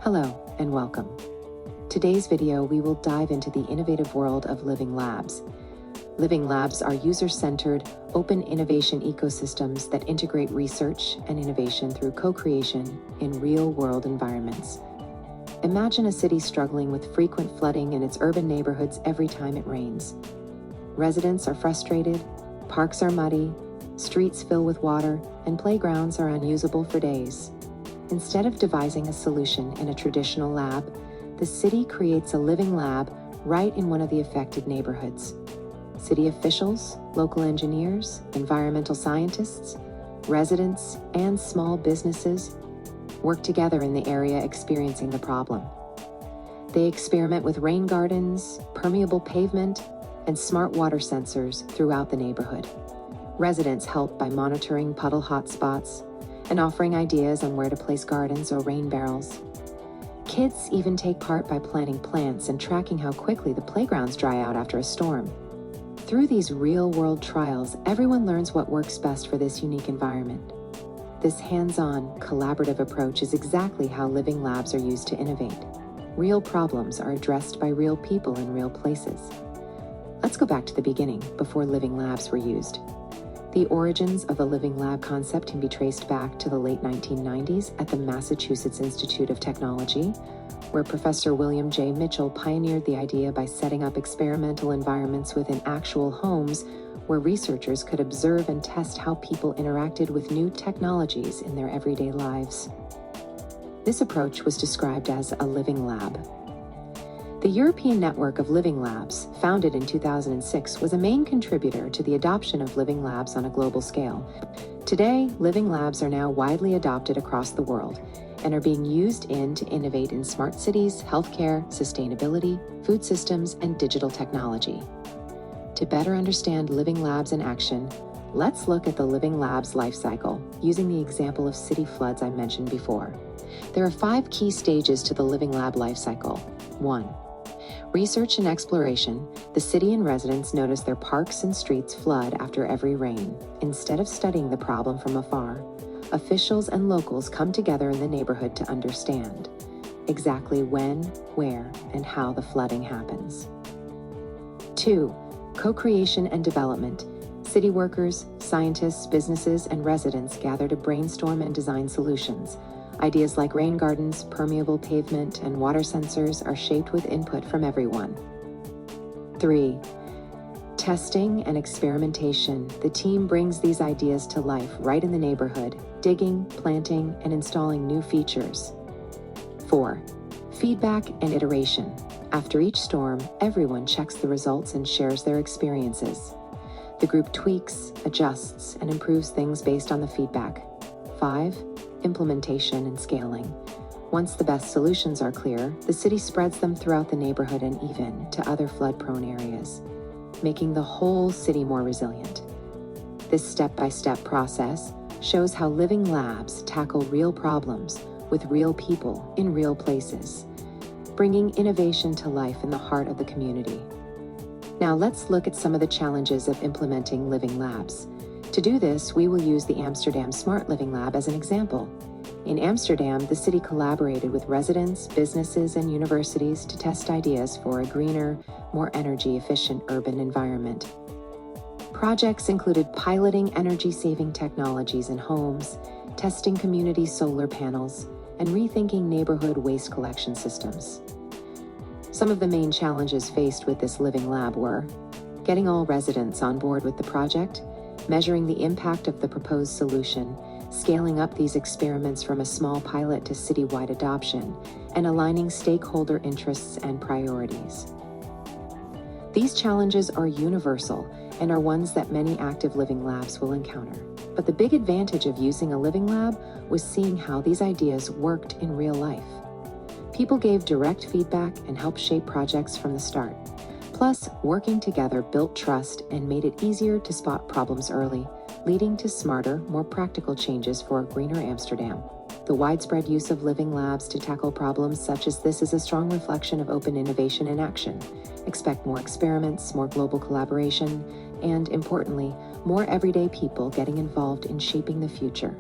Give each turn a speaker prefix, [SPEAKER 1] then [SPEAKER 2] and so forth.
[SPEAKER 1] Hello and welcome. Today's video, we will dive into the innovative world of living labs. Living labs are user-centered, open innovation ecosystems that integrate research and innovation through co-creation in real-world environments. Imagine a city struggling with frequent flooding in its urban neighborhoods every time it rains. Residents are frustrated, parks are muddy, streets fill with water, and playgrounds are unusable for days. Instead of devising a solution in a traditional lab, the city creates a living lab right in one of the affected neighborhoods. City officials, local engineers, environmental scientists, residents, and small businesses work together in the area experiencing the problem. They experiment with rain gardens, permeable pavement, and smart water sensors throughout the neighborhood. Residents help by monitoring puddle hotspots and offering ideas on where to place gardens or rain barrels. Kids even take part by planting plants and tracking how quickly the playgrounds dry out after a storm. Through these real-world trials, everyone learns what works best for this unique environment. This hands-on, collaborative approach is exactly how living labs are used to innovate. Real problems are addressed by real people in real places. Let's go back to the beginning, before living labs were used. The origins of the living lab concept can be traced back to the late 1990s at the Massachusetts Institute of Technology, where Professor William J. Mitchell pioneered the idea by setting up experimental environments within actual homes where researchers could observe and test how people interacted with new technologies in their everyday lives. This approach was described as a living lab. The European Network of Living Labs, founded in 2006, was a main contributor to the adoption of living labs on a global scale. Today, living labs are now widely adopted across the world and are being used to innovate in smart cities, healthcare, sustainability, food systems, and digital technology. To better understand living labs in action, let's look at the living lab's life cycle using the example of city floods I mentioned before. There are 5 key stages to the living lab life cycle. 1. Research and exploration. The city and residents notice their parks and streets flood after every rain. Instead of studying the problem from afar, officials and locals come together in the neighborhood to understand exactly when, where, and how the flooding happens. 2. Co-creation and development. City workers, scientists, businesses, and residents gather to brainstorm and design solutions. Ideas like rain gardens, permeable pavement, and water sensors are shaped with input from everyone. 3. Testing and experimentation. The team brings these ideas to life right in the neighborhood, digging, planting, and installing new features. 4. Feedback and iteration. After each storm, everyone checks the results and shares their experiences. The group tweaks, adjusts, and improves things based on the feedback. 5. Implementation and scaling. Once the best solutions are clear, the city spreads them throughout the neighborhood and even to other flood-prone areas, making the whole city more resilient. This step-by-step process shows how living labs tackle real problems with real people in real places, bringing innovation to life in the heart of the community. Now let's look at some of the challenges of implementing living labs. To do this, we will use the Amsterdam Smart Living Lab as an example. In Amsterdam, the city collaborated with residents, businesses, and universities to test ideas for a greener, more energy-efficient urban environment. Projects included piloting energy-saving technologies in homes, testing community solar panels, and rethinking neighborhood waste collection systems. Some of the main challenges faced with this living lab were getting all residents on board with the project, measuring the impact of the proposed solution, scaling up these experiments from a small pilot to citywide adoption, and aligning stakeholder interests and priorities. These challenges are universal and are ones that many active living labs will encounter. But the big advantage of using a living lab was seeing how these ideas worked in real life. People gave direct feedback and helped shape projects from the start. Plus, working together built trust and made it easier to spot problems early, leading to smarter, more practical changes for a greener Amsterdam. The widespread use of living labs to tackle problems such as this is a strong reflection of open innovation in action. Expect more experiments, more global collaboration, and, importantly, more everyday people getting involved in shaping the future.